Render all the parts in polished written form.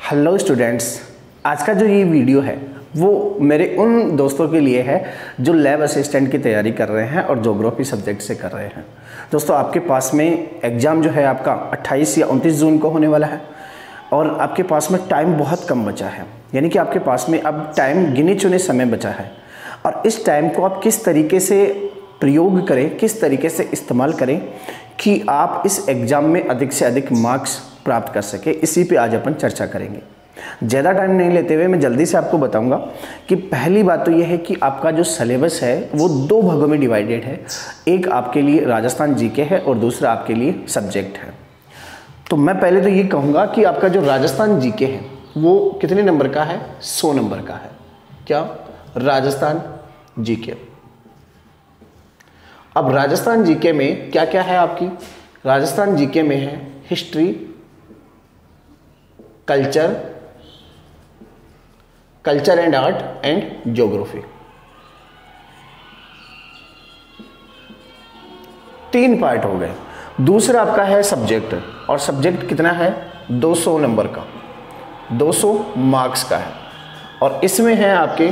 Hello students, आज का जो ये वीडियो है वो मेरे उन दोस्तों के लिए है जो लैब असिस्टेंट की तैयारी कर रहे हैं और ज्योग्राफी सब्जेक्ट से कर रहे हैं। दोस्तों, आपके पास में एग्ज़ाम जो है आपका 28 या 29 जून को होने वाला है और आपके पास में टाइम बहुत कम बचा है, यानी कि आपके पास में अब टाइम गिने चुने समय बचा है और इस टाइम को आप किस तरीके से प्रयोग करें, किस तरीके से इस्तेमाल करें कि आप इस एग्ज़ाम में अधिक से अधिक मार्क्स प्राप्त कर सके, इसी पे आज अपन चर्चा करेंगे। ज़्यादा टाइम नहीं लेते हुए मैं जल्दी से आपको बताऊंगा कि पहली बात तो यह है कि आपका जो सिलेबस है वो दो भागों में डिवाइडेड है। एक आपके लिए राजस्थान जीके है और दूसरा आपके लिए सब्जेक्ट है। तो मैं पहले तो ये कहूँगा कि आपका जो राजस्थान जीके है वो कितने नंबर का है? 100 नंबर का है। क्या? राजस्थान जीके। अब राजस्थान जीके में क्या क्या है आपकी? राजस्थान जीके में है history, culture and art and geography. 3 part हो गए। दूसरा आपका है सब्जेक्ट, और सब्जेक्ट कितना है? 200 नंबर का, 200 मार्क्स का है और इसमें है आपके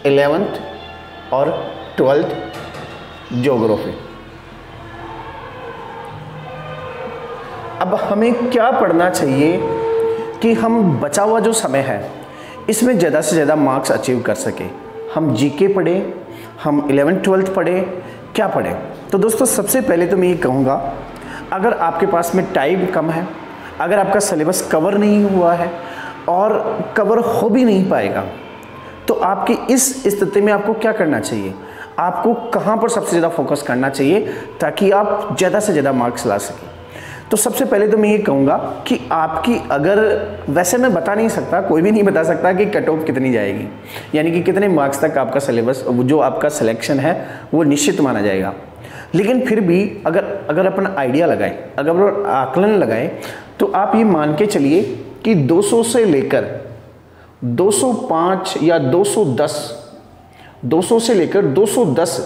11th और 12th ज्योग्राफी। अब हमें क्या पढ़ना चाहिए कि हम बचा हुआ जो समय है इसमें ज़्यादा से ज़्यादा मार्क्स अचीव कर सके। हम जीके पढ़ें, हम 11th 12th पढ़ें, क्या पढ़ें? तो दोस्तों, सबसे पहले तो मैं ये कहूँगा, अगर आपके पास में टाइम कम है, अगर आपका सिलेबस कवर नहीं हुआ है और कवर हो भी नहीं पाएगा, तो आपकी इस स्थिति में आपको क्या करना चाहिए? आपको कहाँ पर सबसे ज़्यादा फोकस करना चाहिए ताकि आप ज़्यादा से ज़्यादा मार्क्स ला सकें? तो सबसे पहले तो मैं ये कहूँगा कि आपकी, अगर वैसे मैं बता नहीं सकता, कोई भी नहीं बता सकता कि कट ऑफ कितनी जाएगी, यानी कि कितने मार्क्स तक आपका सिलेबस, जो आपका सिलेक्शन है वो निश्चित माना जाएगा। लेकिन फिर भी अगर अपन आइडिया लगाएं, अगर आकलन लगाएं, तो आप ये मान के चलिए कि 200 से लेकर 205 या 210, 200 से लेकर 210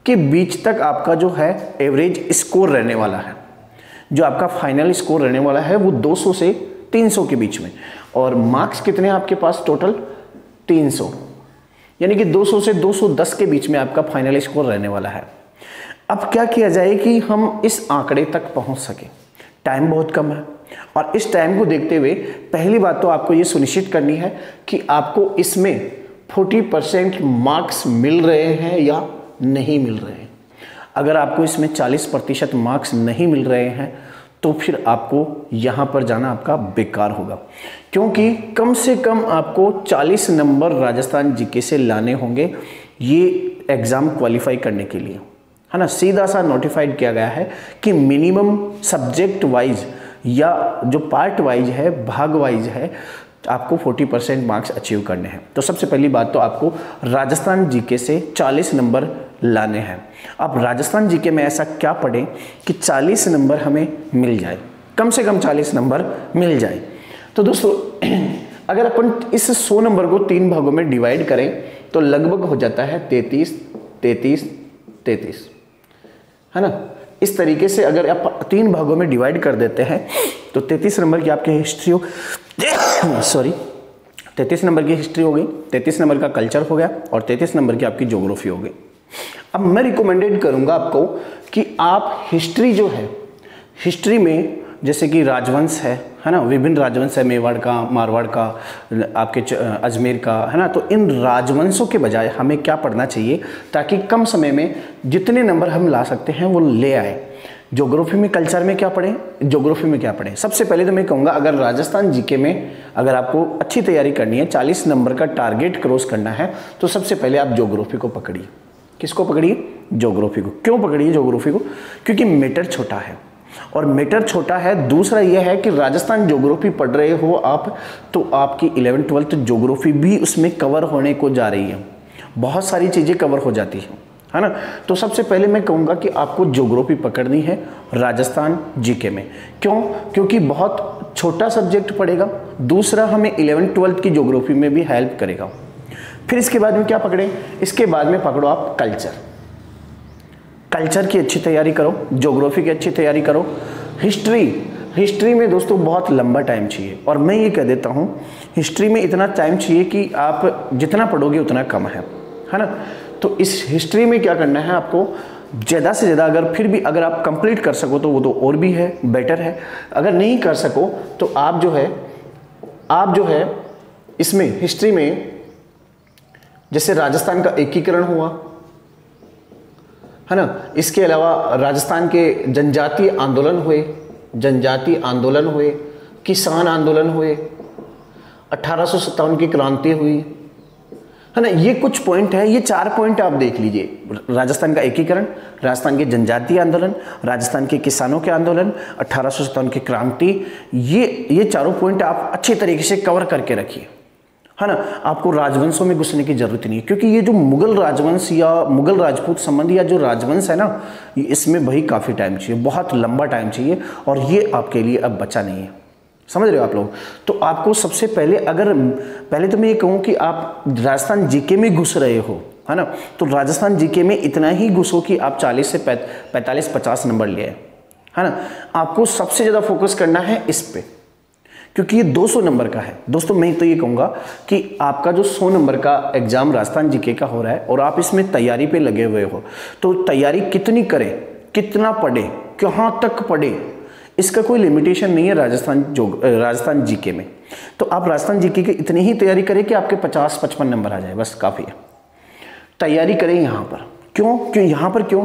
के बीच तक आपका जो है एवरेज स्कोर रहने वाला है। जो आपका फाइनल स्कोर रहने वाला है वो 200 से 300 के बीच में। और मार्क्स कितने हैं आपके पास? टोटल 300, यानी कि 200 से 210 के बीच में आपका फाइनल स्कोर रहने वाला है। अब क्या किया जाए कि हम इस आंकड़े तक पहुंच सके? टाइम बहुत कम है और इस टाइम को देखते हुए पहली बात तो आपको ये सुनिश्चित करनी है कि आपको इसमें 40% मार्क्स मिल रहे हैं या नहीं मिल रहे हैं। अगर आपको इसमें 40% मार्क्स नहीं मिल रहे हैं तो फिर आपको यहाँ पर जाना आपका बेकार होगा, क्योंकि कम से कम आपको 40 नंबर राजस्थान जीके से लाने होंगे ये एग्ज़ाम क्वालिफाई करने के लिए, है ना। सीधा सा नोटिफाइड किया गया है कि मिनिमम सब्जेक्ट वाइज या जो पार्ट वाइज है, भाग वाइज है, आपको 40% मार्क्स अचीव करने हैं। तो सबसे पहली बात तो आपको राजस्थान जीके से 40 नंबर लाने हैं। अब राजस्थान जीके में ऐसा क्या पढ़ें कि 40 नंबर हमें मिल जाए, कम से कम 40 नंबर मिल जाए। तो दोस्तों, अगर अपन इस 100 नंबर को 3 भागों में डिवाइड करें तो लगभग हो जाता है 33, 33, 33, है ना। इस तरीके से अगर आप 3 भागों में डिवाइड कर देते हैं तो 33 नंबर की आपकी हिस्ट्री हो 33 नंबर की हिस्ट्री हो गई, 33 नंबर का कल्चर हो गया और 33 नंबर की आपकी ज्योग्राफी हो गई। अब मैं रिकमेंडेड करूंगा आपको कि आप हिस्ट्री जो है, हिस्ट्री में जैसे कि राजवंश है ना, विभिन्न राजवंश है, मेवाड़ का, मारवाड़ का, आपके अजमेर का, है ना। तो इन राजवंशों के बजाय हमें क्या पढ़ना चाहिए ताकि कम समय में जितने नंबर हम ला सकते हैं वो ले आए। ज्योग्राफी में, कल्चर में क्या पढ़ें, ज्योग्राफी में क्या पढ़ें? सबसे पहले तो मैं कहूँगा, अगर राजस्थान जीके में अगर आपको अच्छी तैयारी करनी है, 40 नंबर का टारगेट क्रॉस करना है, तो सबसे पहले आप ज्योग्राफी को पकड़िए। किसको पकड़िए? ज्योग्राफी को। क्यों पकड़िए ज्योग्राफी को? क्योंकि मीटर छोटा है और मीटर छोटा है। दूसरा यह है कि राजस्थान ज्योग्राफी पढ़ रहे हो आप, तो आपकी 11th 12th ज्योग्राफी भी उसमें कवर होने को जा रही है, बहुत सारी चीज़ें कवर हो जाती हैं, है ना। तो सबसे पहले मैं कहूँगा कि आपको ज्योग्राफी पकड़नी है राजस्थान जीके में। क्यों? क्योंकि बहुत छोटा सब्जेक्ट पड़ेगा। दूसरा, हमें 11th 12th की ज्योग्राफी में भी हेल्प करेगा। फिर इसके बाद में क्या पकड़ें? इसके बाद में पकड़ो आप कल्चर। कल्चर की अच्छी तैयारी करो, ज्योग्राफी की अच्छी तैयारी करो, हिस्ट्री हिस्ट्री में दोस्तों बहुत लंबा टाइम चाहिए, और मैं ये कह देता हूँ हिस्ट्री में इतना टाइम चाहिए कि आप जितना पढ़ोगे उतना कम है ना। तो इस हिस्ट्री में क्या करना है आपको, ज़्यादा से ज़्यादा अगर फिर भी अगर आप कंप्लीट कर सको तो वो तो और भी है, बेटर है। अगर नहीं कर सको तो आप जो है इसमें हिस्ट्री में जैसे राजस्थान का एकीकरण हुआ है ना, इसके अलावा राजस्थान के जनजातीय आंदोलन हुए, किसान आंदोलन हुए, 1857 की क्रांति हुई है ना। ये कुछ पॉइंट है, ये 4 पॉइंट आप देख लीजिए। राजस्थान का एकीकरण, राजस्थान के जनजातीय आंदोलन, राजस्थान के किसानों के आंदोलन, 1857 की क्रांति, ये चारों पॉइंट आप अच्छी तरीके से कवर करके रखिए है ना। आपको राजवंशों में घुसने की जरूरत नहीं है, क्योंकि ये जो मुगल राजवंश या मुगल राजपूत संबंधी या जो राजवंश है ना, इसमें भाई काफ़ी टाइम चाहिए, बहुत लंबा टाइम चाहिए, और ये आपके लिए अब बचा नहीं है। समझ रहे हो आप लोग। तो आपको सबसे पहले पहले तो मैं ये कहूँ कि आप राजस्थान जीके में घुस रहे हो है ना, तो राजस्थान जीके में इतना ही घुसो कि आप 40 से 45-50 नंबर ले आए है ना। आपको सबसे ज़्यादा फोकस करना है इस पे, क्योंकि ये 200 नंबर का है दोस्तों। मैं तो ये कहूँगा कि आपका जो 100 नंबर का एग्जाम राजस्थान जीके का हो रहा है और आप इसमें तैयारी पे लगे हुए हो, तो तैयारी कितनी करें, कितना पढ़े, कहाँ तक पढ़े, इसका कोई लिमिटेशन नहीं है राजस्थान जीके में। तो आप राजस्थान जीके की इतनी ही तैयारी करें कि आपके 50-55 नंबर आ जाए, बस काफ़ी है। तैयारी करें यहाँ पर,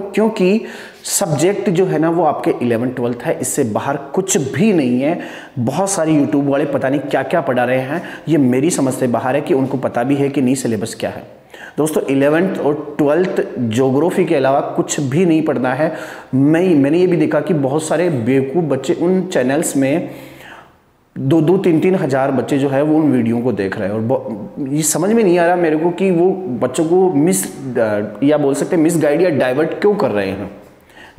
क्योंकि सब्जेक्ट जो है ना वो आपके 11th-12th है, इससे बाहर कुछ भी नहीं है। बहुत सारे यूट्यूब वाले पता नहीं क्या क्या पढ़ा रहे हैं, ये मेरी समझ से बाहर है कि उनको पता भी है कि नहीं सिलेबस क्या है। दोस्तों 11th और 12th ज्योग्राफी के अलावा कुछ भी नहीं पढ़ना है। मैंने ये भी देखा कि बहुत सारे बेवकूफ़ बच्चे उन चैनल्स में 2-2, 3-3 हज़ार बच्चे जो है वो उन वीडियो को देख रहे हैं, और ये समझ में नहीं आ रहा मेरे को कि वो बच्चों को मिस गाइड या डाइवर्ट क्यों कर रहे हैं।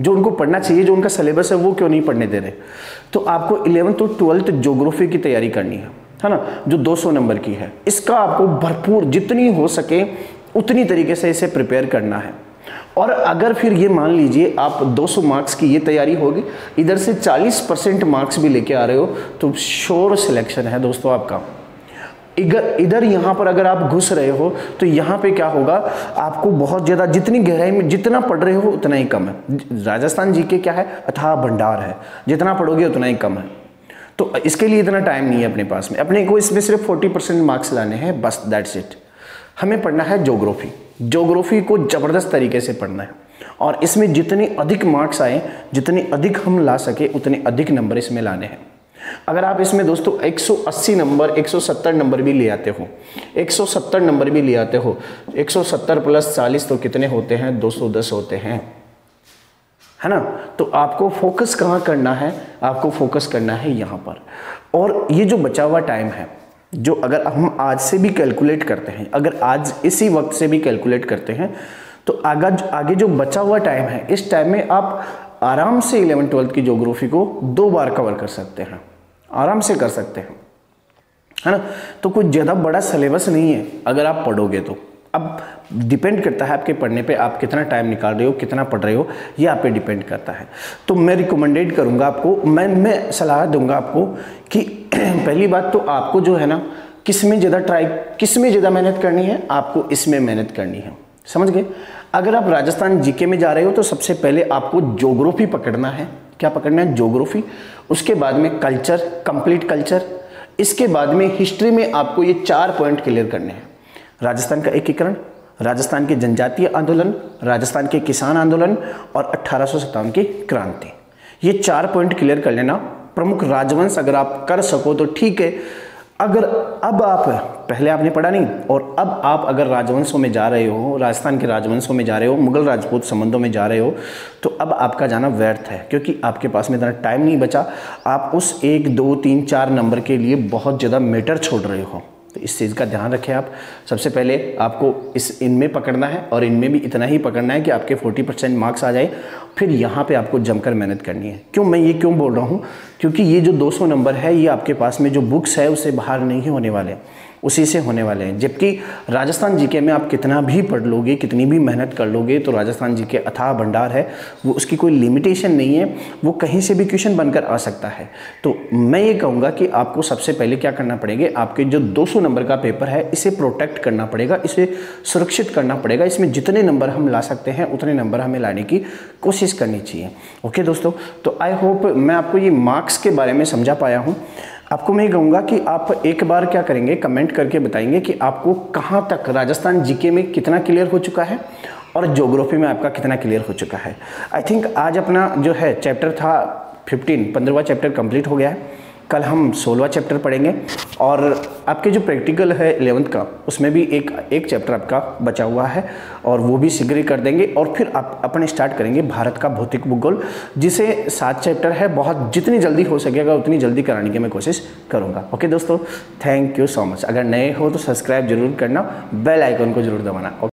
जो उनको पढ़ना चाहिए, जो उनका सिलेबस है, वो क्यों नहीं पढ़ने दे रहे। तो आपको 11th और 12th ज्योग्राफी की तैयारी करनी है ना, जो 200 नंबर की है। इसका आपको भरपूर जितनी हो सके उतनी तरीके से इसे प्रिपेयर करना है। और अगर फिर ये मान लीजिए आप 200 मार्क्स की ये तैयारी होगी, इधर से 40% मार्क्स भी लेके आ रहे हो, तो श्योर सिलेक्शन है दोस्तों आपका। इधर यहाँ पर अगर आप घुस रहे हो तो यहाँ पे क्या होगा, आपको बहुत ज़्यादा जितनी गहराई में जितना पढ़ रहे हो उतना ही कम है। राजस्थान जीके क्या है, अथाह भंडार है, जितना पढ़ोगे उतना ही कम है। तो इसके लिए इतना टाइम नहीं है अपने पास में, अपने को इसमें सिर्फ 40% मार्क्स लाने हैं, बस दैट्स इट। हमें पढ़ना है ज्योग्राफी को ज़बरदस्त तरीके से पढ़ना है, और इसमें जितने अधिक मार्क्स आए, जितने अधिक हम ला सके, उतने अधिक नंबर इसमें लाने हैं। अगर आप इसमें दोस्तों 180 नंबर, 170 नंबर भी ले आते हो, 170 नंबर भी ले आते हो, 170 + 40 तो कितने होते हैं, 210 होते हैं, है ना। तो आपको फोकस कहाँ करना है, आपको फोकस करना है यहाँ पर। और ये जो बचा हुआ टाइम है, जो अगर हम आज से भी कैलकुलेट करते हैं, अगर आज इसी वक्त से भी कैलकुलेट करते हैं, तो आगे जो बचा हुआ टाइम है, इस टाइम में आप आराम से 11th-12th की ज्योग्राफी को 2 बार कवर कर सकते हैं, आराम से कर सकते हैं, है ना। तो कोई ज़्यादा बड़ा सिलेबस नहीं है अगर आप पढ़ोगे तो। अब डिपेंड करता है आपके पढ़ने पे, आप कितना टाइम निकाल रहे हो, कितना पढ़ रहे हो, ये आप पे डिपेंड करता है। तो मैं रिकमेंडेड करूँगा आपको, मैं सलाह दूंगा आपको कि पहली बात तो आपको जो है ना, किसमें ज़्यादा मेहनत करनी है, आपको इसमें मेहनत करनी है, समझ गए। अगर आप राजस्थान जीके में जा रहे हो तो सबसे पहले आपको ज्योग्राफी पकड़ना है। क्या पकड़ना है? ज्योग्राफी। उसके बाद में कल्चर, कंप्लीट कल्चर। इसके बाद में हिस्ट्री में आपको ये 4 पॉइंट क्लियर करने हैं। राजस्थान का एकीकरण, राजस्थान के जनजातीय आंदोलन, राजस्थान के किसान आंदोलन और 1857 की क्रांति। ये 4 पॉइंट क्लियर कर लेना। प्रमुख राजवंश अगर आप कर सको तो ठीक है। अगर अब आप पहले आपने पढ़ा नहीं और अब आप अगर राजवंशों में जा रहे हो, राजस्थान के राजवंशों में जा रहे हो, मुगल राजपूत संबंधों में जा रहे हो, तो अब आपका जाना व्यर्थ है, क्योंकि आपके पास में इतना टाइम नहीं बचा। आप उस 1, 2, 3, 4 नंबर के लिए बहुत ज़्यादा मीटर छोड़ रहे हो। तो इस चीज़ का ध्यान रखें आप। सबसे पहले आपको इनमें पकड़ना है और इनमें भी इतना ही पकड़ना है कि आपके 40% मार्क्स आ जाए। फिर यहाँ पे आपको जमकर मेहनत करनी है। क्यों बोल रहा हूँ, क्योंकि ये जो 200 नंबर है ये आपके पास में जो बुक्स है उससे बाहर नहीं होने वाले, उसी से होने वाले हैं। जबकि राजस्थान जीके में आप कितना भी पढ़ लोगे, कितनी भी मेहनत कर लोगे, तो राजस्थान जीके अथाह भंडार है, वो उसकी कोई लिमिटेशन नहीं है, वो कहीं से भी क्वेश्चन बनकर आ सकता है। तो मैं ये कहूँगा कि आपको सबसे पहले क्या करना पड़ेगा, आपके जो 200 नंबर का पेपर है इसे प्रोटेक्ट करना पड़ेगा, इसे सुरक्षित करना पड़ेगा। इसमें जितने नंबर हम ला सकते हैं उतने नंबर हमें लाने की कोशिश करनी चाहिए। ओके दोस्तों, तो आई होप मैं आपको ये मार्क्स के बारे में समझा पाया हूँ। आपको मैं कहूँगा कि आप एक बार क्या करेंगे, कमेंट करके बताएंगे कि आपको कहाँ तक राजस्थान जीके में कितना क्लियर हो चुका है और ज्योग्राफी में आपका कितना क्लियर हो चुका है। आई थिंक आज अपना जो है चैप्टर था 15वां चैप्टर कंप्लीट हो गया है। कल हम 16वां चैप्टर पढ़ेंगे और आपके जो प्रैक्टिकल है 11th का उसमें भी एक चैप्टर आपका बचा हुआ है और वो भी शीघ्र ही कर देंगे। और फिर आप अपने स्टार्ट करेंगे भारत का भौतिक भूगोल, जिसे 7 चैप्टर है, बहुत जितनी जल्दी हो सकेगा उतनी जल्दी कराने की मैं कोशिश करूँगा। ओके दोस्तों, थैंक यू सो मच। अगर नए हो तो सब्सक्राइब जरूर करना, बेल आइकन को जरूर दबाना।